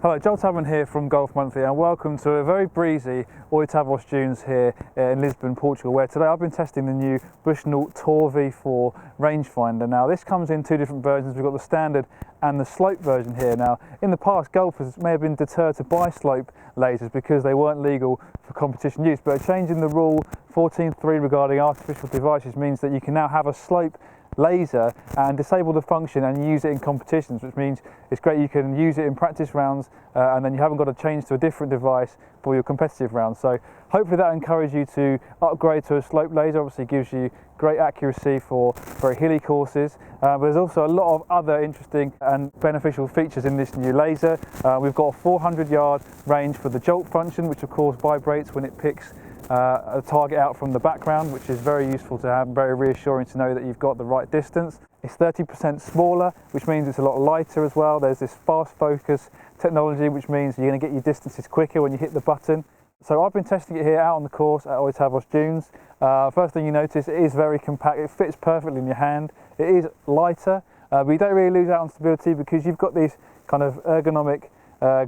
Hello, Joel Tubman here from Golf Monthly and welcome to a very breezy Untitled dunes here in Lisbon, Portugal, where today I've been testing the new Bushnell Tour V4 rangefinder. Now this comes in two different versions. We've got the standard and the slope version here. Now in the past, golfers may have been deterred to buy slope lasers because they weren't legal for competition use, but a change in the rule 14.3 regarding artificial devices means that you can now have a slope laser and disable the function and use it in competitions, which means it's great. You can use it in practice rounds and then you haven't got to change to a different device for your competitive rounds. So hopefully that encourages you to upgrade to a slope laser. Obviously gives you great accuracy for very hilly courses, but there's also a lot of other interesting and beneficial features in this new laser. We've got a 400-yard range for the jolt function, which of course vibrates when it picks a target out from the background, which is very useful to have and very reassuring to know that you've got the right distance. It's 30% smaller, which means it's a lot lighter as well. There's this fast focus technology, which means you're going to get your distances quicker when you hit the button. So I've been testing it here out on the course at Untitled dunes. First thing you notice, it is very compact. It fits perfectly in your hand. It is lighter, but you don't really lose out on stability because you've got these kind of ergonomic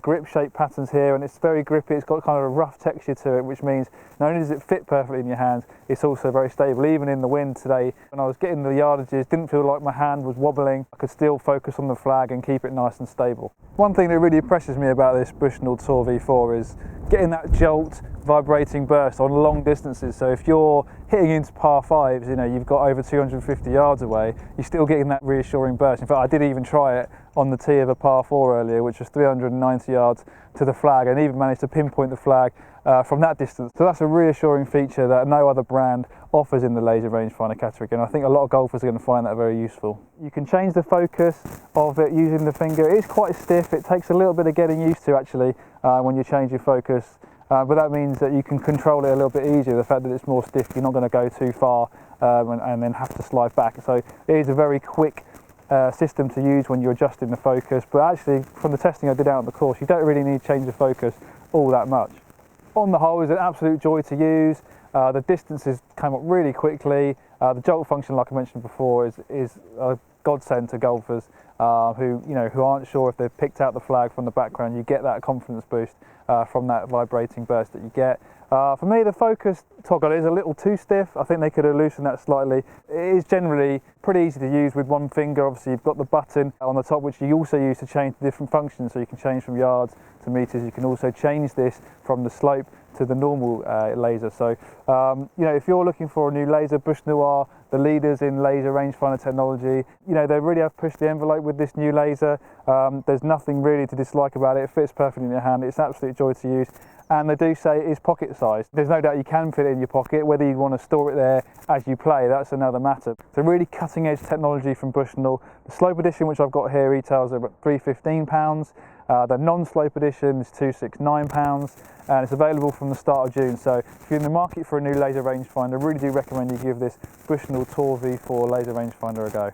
grip shape patterns here, and it's very grippy. It's got kind of a rough texture to it, which means not only does it fit perfectly in your hands, it's also very stable. Even in the wind today, when I was getting the yardages, didn't feel like my hand was wobbling. I could still focus on the flag and keep it nice and stable. One thing that really impresses me about this Bushnell Tour V4 is getting that jolt vibrating burst on long distances. So if you're hitting into par fives, you know, you've got over 250 yards away, you're still getting that reassuring burst. In fact, I did even try it on the tee of a par 4 earlier, which was 390 yards to the flag, and even managed to pinpoint the flag from that distance. So that's a reassuring feature that no other brand offers in the laser rangefinder category, and I think a lot of golfers are going to find that very useful. You can change the focus of it using the finger. It is quite stiff. It takes a little bit of getting used to actually when you change your focus. But that means that you can control it a little bit easier. The fact that it's more stiff, you're not going to go too far and then have to slide back. So it is a very quick system to use when you're adjusting the focus. But actually, from the testing I did out on the course, you don't really need to change the focus all that much. On the whole, it's an absolute joy to use. The distances came up really quickly. The jolt function, like I mentioned before, is a godsend to golfers who aren't sure if they've picked out the flag from the background. You get that confidence boost from that vibrating burst that you get. For me, the focus toggle is a little too stiff. I think they could have loosened that slightly. It is generally pretty easy to use with one finger. Obviously, you've got the button on the top, which you also use to change the different functions. So you can change from yards to meters. You can also change this from the slope to the normal laser. So, if you're looking for a new laser, Bushnell are the leaders in laser rangefinder technology. They really have pushed the envelope with this new laser. There's nothing really to dislike about it. It fits perfectly in your hand. It's an absolute joy to use. And they do say it is pocket sized. There's no doubt you can fit it in your pocket. Whether you want to store it there as you play, that's another matter. So really cutting edge technology from Bushnell. The slope edition, which I've got here, retails at £315. The non-slope edition is £269, and it's available from the start of June. So if you're in the market for a new laser rangefinder, I really do recommend you give this Bushnell Tour V4 laser rangefinder a go.